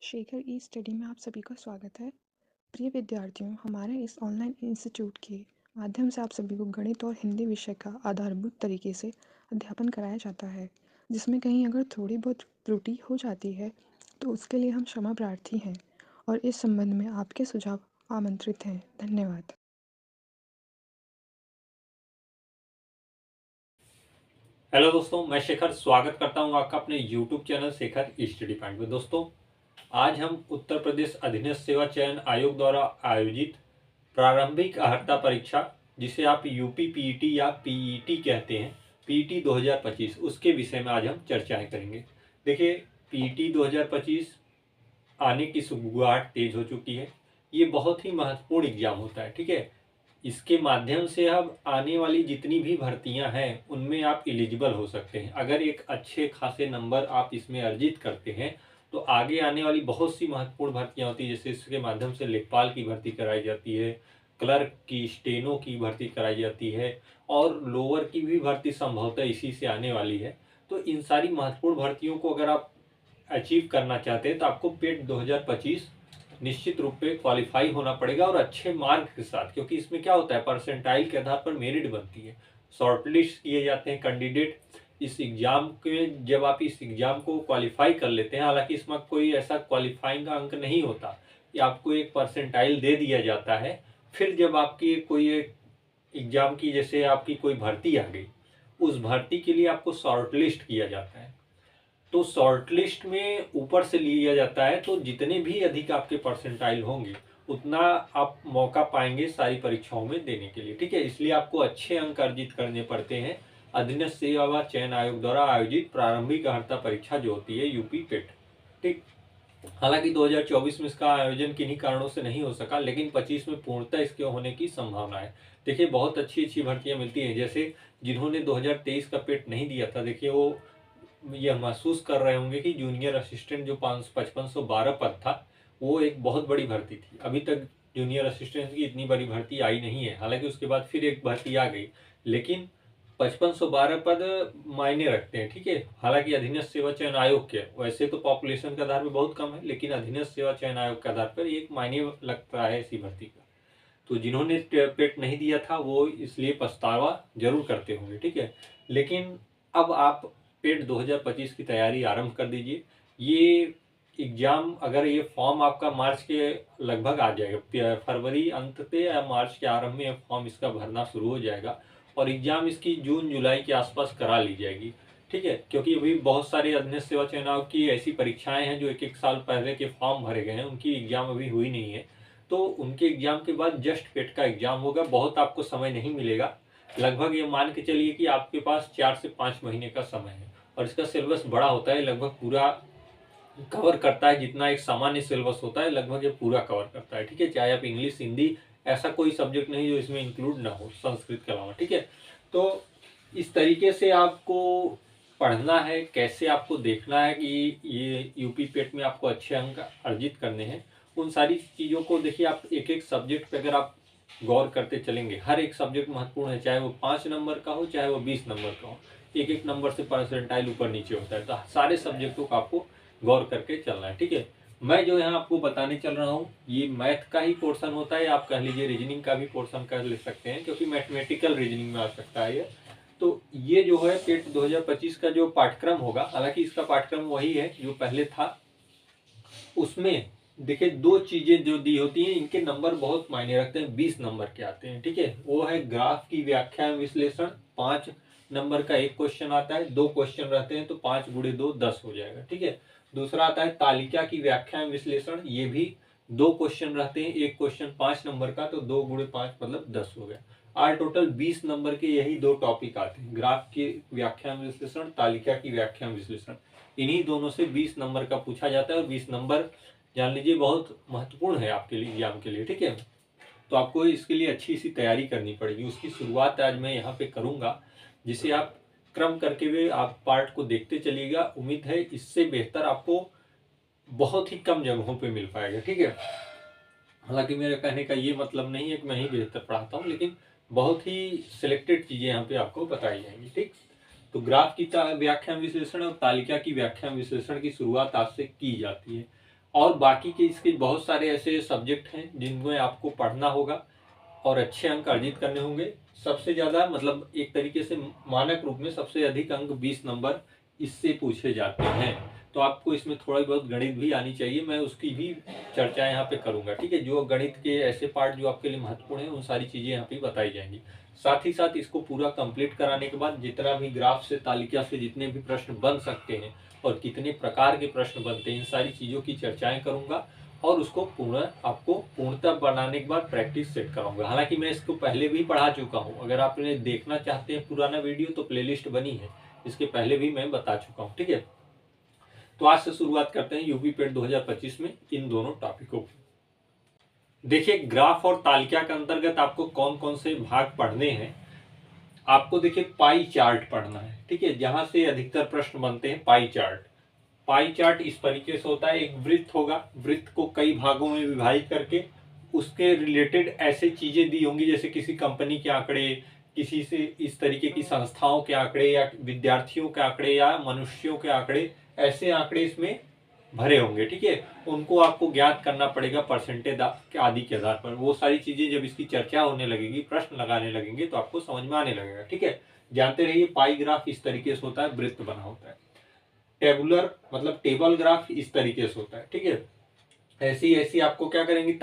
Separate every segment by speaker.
Speaker 1: शेखर ई study में आप सभी का स्वागत है। प्रिय विद्यार्थियों, हमारे इस ऑनलाइन इंस्टीट्यूट के माध्यम से आप सभी को गणित और हिंदी विषय का आधारभूत तरीके से अध्यापन कराया जाता है, जिसमें कहीं अगर थोड़ी बहुत त्रुटि हो जाती है तो उसके लिए हम क्षमा प्रार्थी हैं और इस संबंध में आपके सुझाव आमंत्रित हैं। धन्यवाद।
Speaker 2: हेलो दोस्तों, मैं शेखर स्वागत करता हूं आपका अपने YouTube channel Shekhar study point में। दोस्तों, आज हम उत्तर प्रदेश अधीनस्थ सेवा चयन आयोग द्वारा आयोजित प्रारंभिक अर्हता परीक्षा, जिसे आप यूपी पीईटी या पीईटी कहते हैं, पीईटी 2025, उसके विषय में आज हम चर्चाएं करेंगे। देखिए, पीईटी 2025 आने की सुगबुगाहट तेज हो चुकी है। ये बहुत ही महत्वपूर्ण एग्जाम होता है, ठीक है। इसके माध्यम से अब आने वाली जितनी भी भर्तियां हैं उनमें आप एलिजिबल हो सकते हैं। अगर एक अच्छे खासे नंबर आप इसमें अर्जित करते हैं तो आगे आने वाली बहुत सी महत्वपूर्ण भर्तियां होती है, जैसे इसके माध्यम से लेखपाल की भर्ती कराई जाती है, क्लर्क की, स्टेनो की भर्ती कराई जाती है और लोअर की भी भर्ती संभवतः इसी से आने वाली है। तो इन सारी महत्वपूर्ण भर्तियों को अगर आप अचीव करना चाहते हैं तो आपको पेट 2025 निश्चित रूप पे क्वालिफाई होना पड़ेगा और अच्छे मार्क के साथ, क्योंकि इसमें क्या होता है, परसेंटाइल के आधार पर मेरिट बनती है, शॉर्टलिस्ट किए जाते हैं कैंडिडेट इस एग्जाम के। जब आप इस एग्जाम को क्वालिफाई कर लेते हैं, हालांकि इसमें कोई ऐसा क्वालिफाइंग का अंक नहीं होता कि आपको एक परसेंटाइल दे दिया जाता है। फिर जब आपकी कोई एक एग्जाम की, जैसे आपकी कोई भर्ती आ गई, उस भर्ती के लिए आपको शॉर्टलिस्ट किया जाता है। तो शॉर्टलिस्ट में ऊपर से लिया जाता है, तो जितने भी अधिक आपके परसेंटाइल होंगे उतना आप मौका पाएंगे सारी परीक्षाओं में देने के लिए, ठीक है। इसलिए आपको अच्छे अंक अर्जित करने पड़ते हैं अधीनस्थ सेवा व चयन आयोग द्वारा आयोजित प्रारंभिक अर्हता परीक्षा जो होती है यूपी पेट, ठीक। हालांकि 2024 में इसका आयोजन किन्हीं कारणों से नहीं हो सका, लेकिन 25 में पूर्णतः इसके होने की संभावना है। देखिए, बहुत अच्छी अच्छी भर्तियां मिलती हैं। जैसे जिन्होंने 2023 का पेट नहीं दिया था, देखिए वो यह महसूस कर रहे होंगे कि जूनियर असिस्टेंट जो 5512 पद था, वो एक बहुत बड़ी भर्ती थी। अभी तक जूनियर असिस्टेंट की इतनी बड़ी भर्ती आई नहीं है। हालांकि उसके बाद फिर एक भर्ती आ गई, लेकिन 5512 पद मायने रखते हैं, ठीक है। हालांकि अधीनस्थ सेवा चयन आयोग के वैसे तो पॉपुलेशन के आधार पर बहुत कम है, लेकिन अधीनस्थ सेवा चयन आयोग के आधार पर एक मायने लगता है ऐसी भर्ती का। तो जिन्होंने पेट नहीं दिया था वो इसलिए पछतावा जरूर करते होंगे, ठीक है। लेकिन अब आप पेट 2025 की तैयारी आरंभ कर दीजिए। ये एग्जाम, अगर ये फॉर्म आपका मार्च के लगभग आ जाएगा, फरवरी अंत पे या मार्च के आरंभ में फॉर्म इसका भरना शुरू हो जाएगा और एग्जाम इसकी जून जुलाई के आसपास करा ली जाएगी, ठीक है। क्योंकि अभी बहुत सारे अधीनस्थ सेवा चयन आयोग की ऐसी परीक्षाएं हैं जो एक एक साल पहले के फॉर्म भरे गए हैं, उनकी एग्जाम अभी हुई नहीं है। तो उनके एग्जाम के बाद जस्ट पेट का एग्जाम होगा। बहुत आपको समय नहीं मिलेगा। लगभग ये मान के चलिए कि आपके पास 4 से 5 महीने का समय है और इसका सिलेबस बड़ा होता है, लगभग पूरा कवर करता है। जितना एक सामान्य सिलेबस होता है लगभग ये पूरा कवर करता है, ठीक है। चाहे आप इंग्लिश, हिंदी, ऐसा कोई सब्जेक्ट नहीं जो इसमें इंक्लूड ना हो संस्कृत के अलावा, ठीक है। तो इस तरीके से आपको पढ़ना है, कैसे आपको देखना है कि ये यूपी पेट में आपको अच्छे अंक अर्जित करने हैं, उन सारी चीज़ों को देखिए। आप एक एक सब्जेक्ट पे अगर आप गौर करते चलेंगे, हर एक सब्जेक्ट महत्वपूर्ण है, चाहे वो 5 नंबर का हो चाहे वो 20 नंबर का हो। एक एक नंबर से परसेंटाइल ऊपर नीचे होता है, तो सारे सब्जेक्टों का आपको गौर करके चलना है, ठीक है। मैं जो यहाँ आपको बताने चल रहा हूँ ये मैथ का ही पोर्शन होता है, आप कह लीजिए रीजनिंग का भी पोर्शन कर ले सकते हैं, क्योंकि मैथमेटिकल रीजनिंग में आ सकता है ये। तो ये जो है पेट 2025 का जो पाठ्यक्रम होगा, हालांकि इसका पाठ्यक्रम वही है जो पहले था। उसमें देखिए दो चीजें जो दी होती हैं, इनके नंबर बहुत मायने रखते हैं, 20 नंबर के आते हैं, ठीक है। वो है ग्राफ की व्याख्या एवं विश्लेषण, 5 नंबर का एक क्वेश्चन आता है, 2 क्वेश्चन रहते हैं तो 5 गुणे 2 10 हो जाएगा, ठीक है। दूसरा आता है तालिका की व्याख्या एवं विश्लेषण, ये भी 2 क्वेश्चन रहते हैं, एक क्वेश्चन 5 नंबर का, तो 2 गुणे 5 मतलब 10 हो गया। आर टोटल 20 नंबर के यही 2 टॉपिक आते हैं, ग्राफ की व्याख्या एवं विश्लेषण, तालिका की व्याख्या एवं विश्लेषण। इन्हीं दोनों से 20 नंबर का पूछा जाता है और 20 नंबर जान लीजिए बहुत महत्वपूर्ण है आपके लिए, एग्जाम के लिए, ठीक है। तो आपको इसके लिए अच्छी सी तैयारी करनी पड़ेगी। उसकी शुरुआत आज मैं यहाँ पे करूँगा, जिसे आप क्रम करके हुए आप पार्ट को देखते चलिएगा। उम्मीद है इससे बेहतर आपको बहुत ही कम जगहों पे मिल पाएगा, ठीक है। हालांकि मेरे कहने का ये मतलब नहीं है कि मैं ही बेहतर पढ़ाता हूँ, लेकिन बहुत ही सिलेक्टेड चीजें यहाँ पे आपको बताई जाएंगी, ठीक। तो ग्राफ की व्याख्या विश्लेषण और तालिका की व्याख्या विश्लेषण की शुरुआत आज से की जाती है। और बाकी के इसके बहुत सारे ऐसे सब्जेक्ट हैं जिनमें आपको पढ़ना होगा और अच्छे अंक अर्जित करने होंगे। सबसे ज़्यादा मतलब एक तरीके से मानक रूप में सबसे अधिक अंक 20 नंबर इससे पूछे जाते हैं। तो आपको इसमें थोड़ी बहुत गणित भी आनी चाहिए, मैं उसकी भी चर्चा यहाँ पे करूँगा। ठीक है, जो गणित के ऐसे पार्ट जो आपके लिए महत्वपूर्ण है उन सारी चीज़ें यहाँ पे बताई जाएंगी। साथ ही साथ इसको पूरा कंप्लीट कराने के बाद जितना भी ग्राफ से तालिका से जितने भी प्रश्न बन सकते हैं और कितने प्रकार के प्रश्न बनते हैं इन सारी चीज़ों की चर्चाएं करूँगा और उसको आपको पूर्णतः बनाने के बाद प्रैक्टिस सेट कराऊंगा। हालांकि मैं इसको पहले भी पढ़ा चुका हूं, अगर आप इन्हें देखना चाहते हैं पुराना वीडियो तो प्लेलिस्ट बनी है, इसके पहले भी मैं बता चुका हूं। ठीक है, तो आज से शुरुआत करते हैं यूपी पेट 2025 में इन दोनों टॉपिकों की। देखिए, ग्राफ और तालिका के अंतर्गत आपको कौन कौन से भाग पढ़ने हैं। आपको देखिए पाई चार्ट पढ़ना है। ठीक है, जहां से अधिकतर प्रश्न बनते हैं पाई चार्ट। पाई चार्ट इस तरीके से होता है, एक वृत्त होगा, वृत्त को कई भागों में विभाजित करके उसके रिलेटेड ऐसे चीजें दी होंगी जैसे किसी कंपनी के आंकड़े, किसी से इस तरीके की संस्थाओं के आंकड़े या विद्यार्थियों के आंकड़े या मनुष्यों के आंकड़े, ऐसे आंकड़े इसमें भरे होंगे। ठीक है, उनको आपको ज्ञात करना पड़ेगा परसेंटेज आदि के आधार पर। वो सारी चीजें जब इसकी चर्चा होने लगेगी, प्रश्न लगाने लगेंगे तो आपको समझ में आने लगेगा। ठीक है, जानते रहिए पाई ग्राफ इस तरीके से होता है, वृत्त बना होता है। टेबुलर मतलब टेबल ग्राफ इस तरीके से होता है। ठीक है, ऐसी ऐसी आपको क्या करेंगी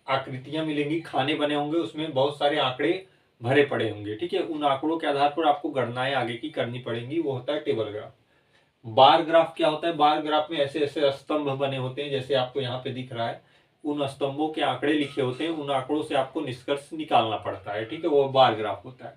Speaker 2: आकृतियां मिलेंगी, खाने बने होंगे, उसमें बहुत सारे आंकड़े भरे पड़े होंगे। ठीक है, उन आंकड़ों के आधार पर आपको गणनाएं आगे की करनी पड़ेंगी, वो होता है टेबल ग्राफ। बार ग्राफ क्या होता है, बार ग्राफ में ऐसे ऐसे स्तंभ बने होते हैं जैसे आपको यहाँ पे दिख रहा है, उन स्तंभों के आंकड़े लिखे होते हैं, उन आंकड़ों से आपको निष्कर्ष निकालना पड़ता है। ठीक है, वो बार ग्राफ होता है।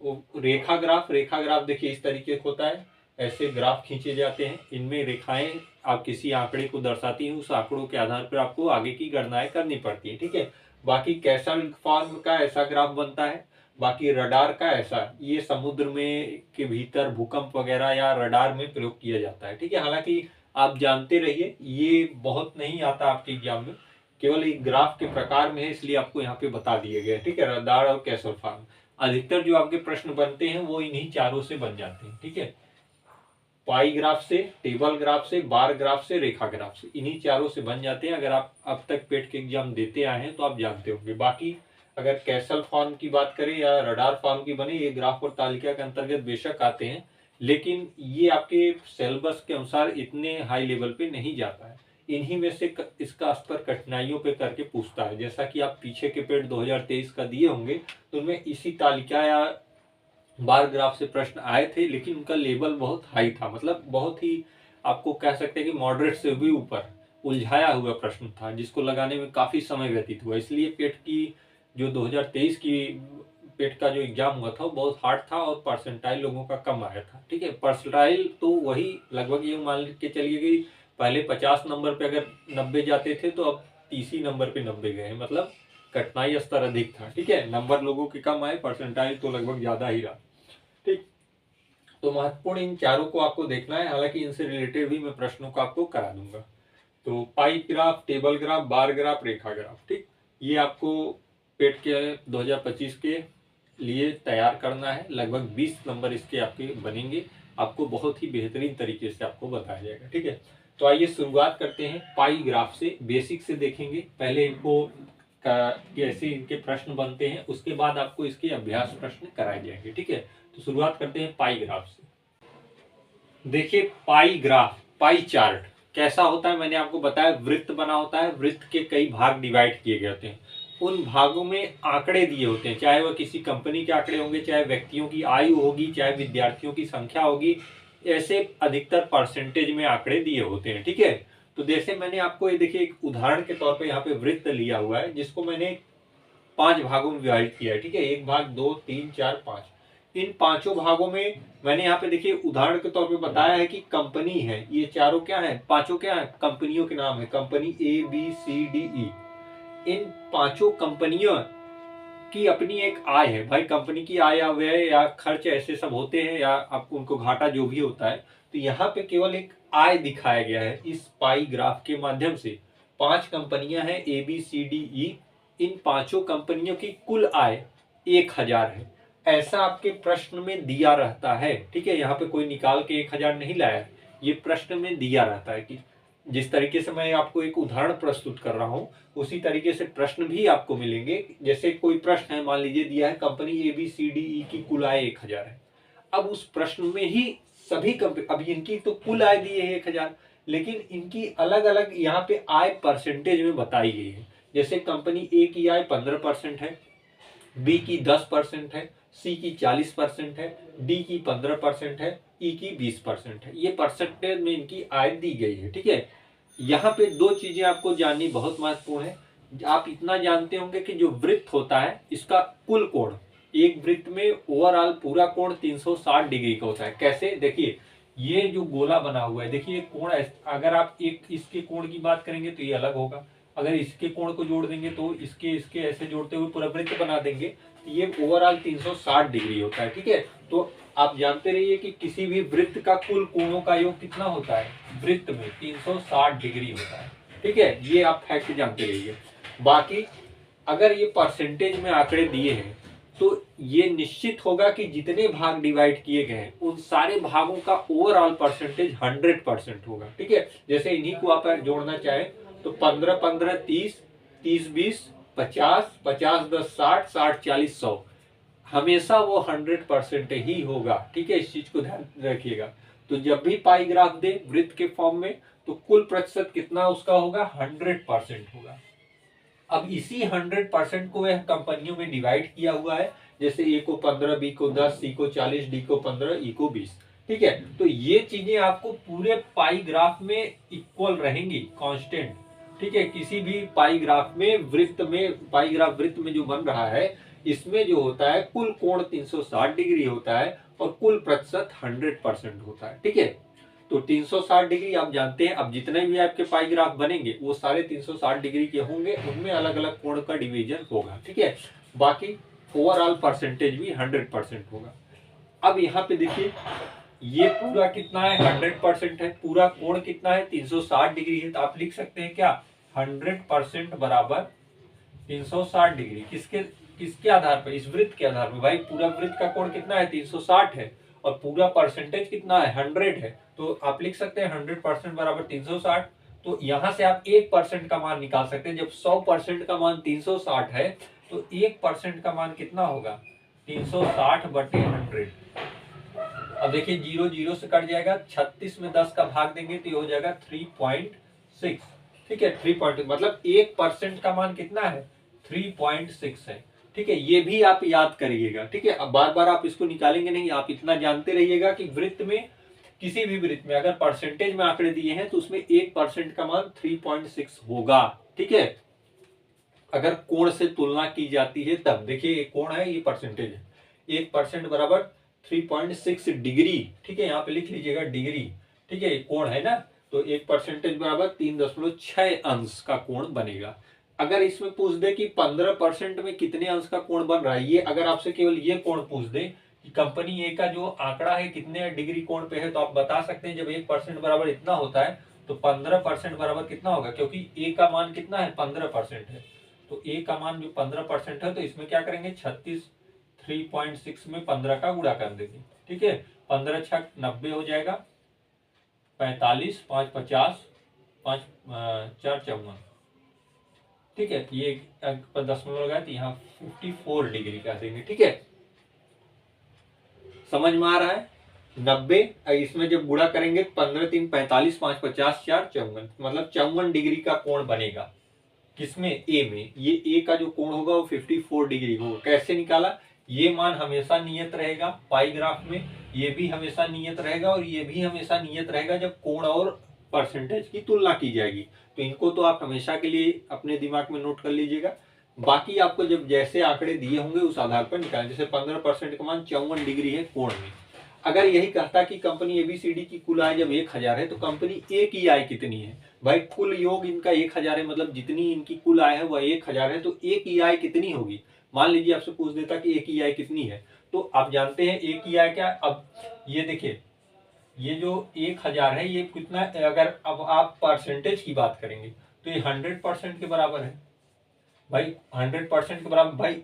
Speaker 2: वो रेखा ग्राफ, रेखा ग्राफ देखिए इस तरीके का होता है, ऐसे ग्राफ खींचे जाते हैं, इनमें रेखाएं आप किसी आंकड़े को दर्शाती हैं, उस आंकड़ों के आधार पर आपको आगे की गणनाएं करनी पड़ती है। ठीक है, बाकी कैसल फॉर्म का ऐसा ग्राफ बनता है, बाकी रडार का ऐसा, ये समुद्र में के भीतर भूकंप वगैरह या रडार में प्रयोग किया जाता है। ठीक है, हालांकि आप जानते रहिए ये बहुत नहीं आता आपके एग्जाम में, केवल एक ग्राफ के प्रकार में है, इसलिए आपको यहाँ पे बता दिए गए। ठीक है, रडार और कैसल फॉर्म, अधिकतर जो आपके प्रश्न बनते हैं वो इन्हीं चारों से बन जाते हैं। ठीक है, पाई ग्राफ से, टेबल ग्राफ से, बार ग्राफ से, रेखा ग्राफ से, इन्हीं चारों से बन जाते हैं। अगर आप अब तक पेट के एग्जाम देते आए हैं तो आप जानते होंगे। बाकी अगर कैसल फॉर्म की बात करें या रडार फॉर्म की बने, ये ग्राफ और तालिका के अंतर्गत बेशक आते हैं, लेकिन ये आपके सिलेबस के अनुसार इतने हाई लेवल पे नहीं जाता है। इन्हीं में से इसका स्तर कठिनाइयों पे करके पूछता है। जैसा कि आप पीछे के पेट 2023 का दिए होंगे तो उनमें इसी तालिका या बार ग्राफ से प्रश्न आए थे, लेकिन उनका लेवल बहुत हाई था, मतलब बहुत ही आपको कह सकते हैं कि मॉडरेट से भी ऊपर उलझाया हुआ प्रश्न था, जिसको लगाने में काफी समय व्यतीत हुआ। इसलिए पेट की जो 2023 की पेट का जो एग्जाम हुआ था वो बहुत हार्ड था और परसेंटाइल लोगों का कम आया था। ठीक है, परसेंटाइल तो वही लगभग ये मान के चलिए कि पहले 50 नंबर पे अगर 90 जाते थे तो अब 30 नंबर पे 90 गए, मतलब कठिनाई स्तर अधिक था। ठीक है, नंबर लोगों के कम आए, परसेंटाइल तो लगभग ज्यादा ही रहा। ठीक, तो महत्वपूर्ण इन चारों को आपको देखना है, हालांकि इनसे रिलेटेड भी मैं प्रश्नों को आपको करा दूंगा। तो pie graph, table graph, bar graph, रेखा ग्राफ, ठीक, ये आपको पेट के 2025 के लिए तैयार करना है। लगभग 20 नंबर इसके आपके बनेंगे, आपको बहुत ही बेहतरीन तरीके से आपको बताया जाएगा। ठीक है, तो आइए शुरुआत करते हैं पाई ग्राफ से, बेसिक से देखेंगे। पहले इनको कैसे इनके प्रश्न बनते हैं, उसके बाद आपको इसके अभ्यास प्रश्न कराए जाएंगे। ठीक है, तो शुरुआत करते हैं पाई ग्राफ से। देखिए पाई ग्राफ, पाई चार्ट कैसा होता है, मैंने आपको बताया वृत्त बना होता है, वृत्त के कई भाग डिवाइड किए गए होते हैं, उन भागों में आंकड़े दिए होते हैं, चाहे वह किसी कंपनी के आंकड़े होंगे, चाहे व्यक्तियों की आयु होगी, चाहे विद्यार्थियों की संख्या होगी, ऐसे अधिकतर परसेंटेज में आंकड़े दिए होते हैं। ठीक है, तो जैसे मैंने आपको ये देखिए एक उदाहरण के तौर पे यहाँ पे वृत्त लिया हुआ है, जिसको मैंने 5 भागों में विभाजित किया है। ठीक है, 1 भाग, 2, 3, 4, 5, इन पांचों भागों में मैंने यहाँ पे देखिए उदाहरण के तौर पे बताया है कि कंपनी है, ये चारों क्या है, पांचों क्या है, कंपनियों के नाम है, कंपनी ABCDE। इन पांचों कंपनियों की अपनी एक आय है। भाई कंपनी की आय या व्यय या खर्च ऐसे सब होते हैं, या आपको उनको घाटा जो भी होता है, तो यहाँ पे केवल एक आय दिखाया गया है इस पाई ग्राफ के माध्यम से। 5 कंपनियां हैं ABCDE, इन पांचों कंपनियों की कुल आय 1000 है, ऐसा आपके प्रश्न में दिया रहता है। ठीक है, यहाँ पे कोई निकाल के 1000 नहीं लाया है, ये प्रश्न में दिया रहता है कि जिस तरीके से मैं आपको एक उदाहरण प्रस्तुत कर रहा हूं, उसी तरीके से प्रश्न भी आपको मिलेंगे। जैसे कोई प्रश्न है, मान लीजिए दिया है कंपनी ABCDE की कुल आय 1000 है। अब उस प्रश्न में ही सभी अब इनकी तो कुल आय दी है 1000, लेकिन इनकी अलग अलग यहाँ पे आय परसेंटेज में बताई गई है। जैसे कंपनी ए की आय 15% है, बी की 10% है, सी की 40% है, डी की 15% है, ई की 20% है। ये परसेंटेज में इनकी आय दी गई है। ठीक है, यहाँ पे दो चीजें आपको जाननी बहुत महत्वपूर्ण है। आप इतना जानते होंगे कि जो वृत्त होता है इसका कुल कोण, एक वृत्त में ओवरऑल पूरा कोण 360 डिग्री का होता है। कैसे, देखिए ये जो गोला बना हुआ है, देखिए कोण, अगर आप एक इसके कोण की बात करेंगे तो ये अलग होगा, अगर इसके कोण को जोड़ देंगे तो इसके इसके ऐसे जोड़ते हुए पूरा वृत्त बना देंगे, तो ये ओवरऑल 360 डिग्री होता है। ठीक है, तो आप जानते रहिए कि किसी भी वृत्त का कुल कोणों का योग कितना होता है, वृत्त में 360 डिग्री होता है। ठीक है, ये आप फैक्ट जानते रहिए। बाकी अगर ये परसेंटेज में आंकड़े दिए हैं तो ये निश्चित होगा कि जितने भाग डिवाइड किए गए हैं उन सारे भागों का ओवरऑल परसेंटेज 100% होगा। ठीक है, जैसे इन्हीं को आप जोड़ना चाहें तो 15 15 30, 30 20 50, 50 10 60, 60 40 100, हमेशा वो 100% ही होगा। ठीक है, इस चीज को ध्यान रखिएगा। तो जब भी पाई ग्राफ दे वृत्त के फॉर्म में तो कुल प्रतिशत कितना उसका होगा, 100% होगा। अब इसी 100% को यह कंपनियों में डिवाइड किया हुआ है, जैसे ए को 15, बी को 10, सी को 40, डी को 15, ई को 20। ठीक है, तो ये चीजें आपको पूरे पाई ग्राफ में इक्वल रहेंगी, कांस्टेंट। ठीक है, किसी भी पाई ग्राफ में, वृत्त में, पाई ग्राफ वृत्त में जो बन रहा है इसमें जो होता है कुल कोण 360 डिग्री होता है और कुल प्रतिशत 100% होता है। ठीक है, तो 360 डिग्री आप जानते हैं। अब जितने भी आपके पाई ग्राफ बनेंगे वो सारे 360 डिग्री के होंगे, उनमें अलग अलग कोण का डिवीजन होगा। ठीक है, बाकी ओवरऑल परसेंटेज भी 100% होगा। अब यहाँ पे देखिए ये पूरा कितना है, 100% है। पूरा कोण कितना है, 360 डिग्री है। तो आप लिख सकते हैं क्या, 100% बराबर 360 डिग्री। किसके किसके आधार पर, इस वृत्त के आधार पर। भाई पूरा वृत्त का कोण कितना है, 360 है, और पूरा परसेंटेज कितना है, 100 है। तो आप लिख सकते हैं 100% बराबर 360। तो यहां से आप 1% का मान निकाल सकते हैं। जब 100% का मान 360 है तो 1% का मान कितना होगा, 360/100। अब देखिए 0 0 से कट जाएगा, 36 में 10 का भाग देंगे तो ये हो जाएगा 3.6। ठीक है, 3 मतलब 1% का मान कितना है, 3.6 है। ठीक है, ये भी आप याद करिएगा। ठीक है, अब बार बार आप इसको निकालेंगे नहीं, आप इतना जानते रहिएगा कि वृत्त में, किसी भी वृत्त में अगर परसेंटेज में आंकड़े दिए हैं तो उसमें 1% का मान 3.6 होगा। ठीक है, अगर कोण से तुलना की जाती है तब। देखिए ये कोण है, ये परसेंटेज है, 1% बराबर 3.6 डिग्री। ठीक है, यहाँ पे लिख लीजिएगा डिग्री। ठीक है, ये कोण है ना, तो 1% बराबर 3.6 अंश का कोण बनेगा। अगर इसमें पूछ दे कि 15% में कितने अंश का कोण बन रहा है, ये अगर आपसे केवल ये कोण पूछ दे कि कंपनी ए का जो आंकड़ा है कितने डिग्री कोण पे है, तो आप बता सकते हैं जब 1% बराबर इतना होता है तो 15% बराबर कितना होगा, क्योंकि ए का मान कितना है, 15% है। तो ए का मान जो 15% है तो इसमें क्या करेंगे, 36, 3.6 में 15 का गुणा कर देंगे। ठीक है, 15 छक 90 हो जाएगा, 45, 5 50, 5 4 54। ठीक है, ये दशमलव लगाए तो यहाँ 54 डिग्री कर देंगे। ठीक है, समझ में आ रहा है। 90 इसमें जब गुणा करेंगे 15 3 45, 5 50, 4 54, मतलब 54 डिग्री का कोण बनेगा। किसमें, ए में। ये ए का जो कोण होगा वो 54 डिग्री होगा। कैसे निकाला, ये मान हमेशा नियत रहेगा पाई ग्राफ में, ये भी हमेशा नियत रहेगा और ये भी हमेशा नियत रहेगा जब कोण और परसेंटेज की तुलना की जाएगी। तो इनको तो आप हमेशा के लिए अपने दिमाग में नोट कर लीजिएगा। बाकी आपको जब जैसे आंकड़े दिए होंगे उस आधार पर निकालें। जैसे 15% का मान 54 डिग्री है कोण में। अगर यही कहता कि कंपनी एबीसीडी की कुल आय जब 1000 है तो कंपनी ए की आय कितनी है, भाई कुल योग इनका 1000 है, मतलब जितनी इनकी कुल आय है वह 1000 है, तो ए की आय कितनी होगी। मान लीजिए आपसे पूछ देता कि ए की आय कितनी है, तो आप जानते हैं ए की आय क्या। अब ये देखिए, ये जो 1000 है ये कितना, अगर अब आप परसेंटेज की बात करेंगे तो ये 100% के बराबर है। भाई 100% के बराबर, भाई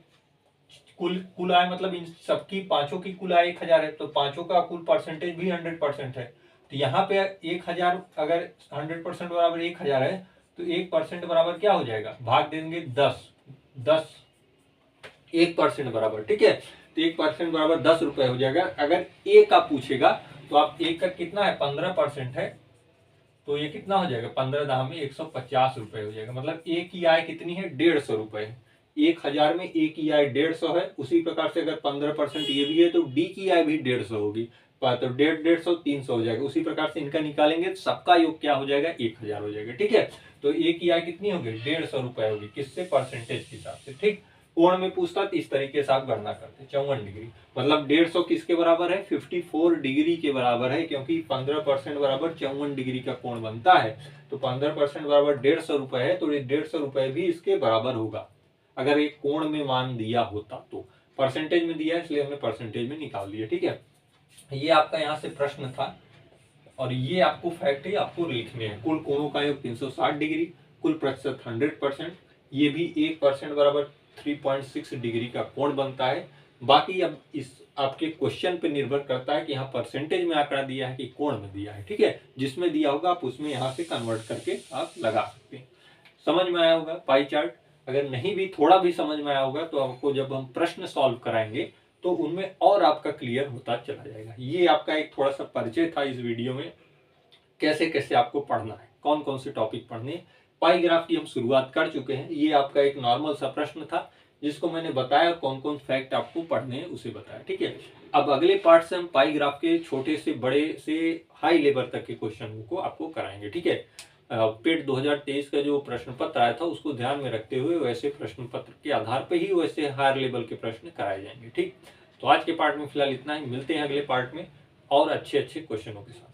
Speaker 2: कुल आय मतलब इन सबकी पांचों की कुल आय 1000 है, तो पांचों का कुल परसेंटेज भी 100% है। तो यहाँ पे 1000 अगर 100% बराबर 1000 है तो 1% बराबर क्या हो जाएगा, भाग देंगे 10 1% बराबर, ठीक है। तो 1% बराबर 10 रुपए हो जाएगा। अगर ए का पूछेगा तो आप ए का कितना है, 15% है, तो ये कितना हो जाएगा, 15 दाम में 150 रुपए हो जाएगा। मतलब ए की आय कितनी है, 150 रुपए। 1000 में ए की आय 150 है। उसी प्रकार से अगर 15% ये भी है तो डी की आय भी 150 होगी, तो 150 300 हो जाएगा। उसी प्रकार से इनका निकालेंगे तो सबका योग क्या हो जाएगा, 1000 हो जाएगा, ठीक है। तो ए की आय कितनी होगी, 150 रुपए होगी, किससे, परसेंटेज के हिसाब से, ठीक। कोण में पूछता तो इस तरीके से आप गणना करते, 54 डिग्री, मतलब 150 किसके बराबर है, 54 डिग्री के बराबर है, क्योंकि 15% बराबर 54 डिग्री का कोण बनता है। तो 15% बराबर 150 रुपए है, तो ये 150 रुपए भी इसके बराबर होगा अगर एक कोण में मान दिया होता तो। परसेंटेज में दिया है इसलिए हमने परसेंटेज में निकाल दिया, ठीक है। ये आपका यहाँ से प्रश्न था और ये आपको फैक्ट है, आपको लिखने हैं। कुल कोणों का योग 360 डिग्री, कुल प्रतिशत 100%, ये भी 1% बराबर 3.6 डिग्री का कोण बनता है। बाकी अब इस आपके क्वेश्चन पे निर्भर करता है कि यहाँ परसेंटेज में आंकड़ा दिया है कि कोण में दिया है, ठीक है। जिसमें दिया होगा आप उसमें यहाँ से कन्वर्ट करके आप लगा सकते हैं। समझ में आया होगा पाई चार्ट। अगर नहीं भी थोड़ा भी समझ में आया होगा तो आपको जब हम प्रश्न सॉल्व कराएंगे तो उनमें और आपका क्लियर होता चला जाएगा। ये आपका एक थोड़ा सा परिचय था इस वीडियो में, कैसे कैसे आपको पढ़ना है, कौन कौन से टॉपिक पढ़ने हैं। पाई ग्राफ की हम शुरुआत कर चुके हैं। ये आपका एक नॉर्मल सा प्रश्न था जिसको मैंने बताया, कौन कौन फैक्ट आपको पढ़ने हैं उसे बताया, ठीक है। अब अगले पार्ट से हम पाई ग्राफ के छोटे से बड़े से हाई लेवल तक के क्वेश्चन को आपको कराएंगे, ठीक है। पेट 2023 का जो प्रश्न पत्र आया था उसको ध्यान में रखते हुए वैसे प्रश्न पत्र के आधार पर ही वैसे हायर लेवल के प्रश्न कराए जाएंगे, ठीक। तो आज के पार्ट में फिलहाल इतना ही, मिलते हैं अगले पार्ट में और अच्छे अच्छे क्वेश्चनों के साथ।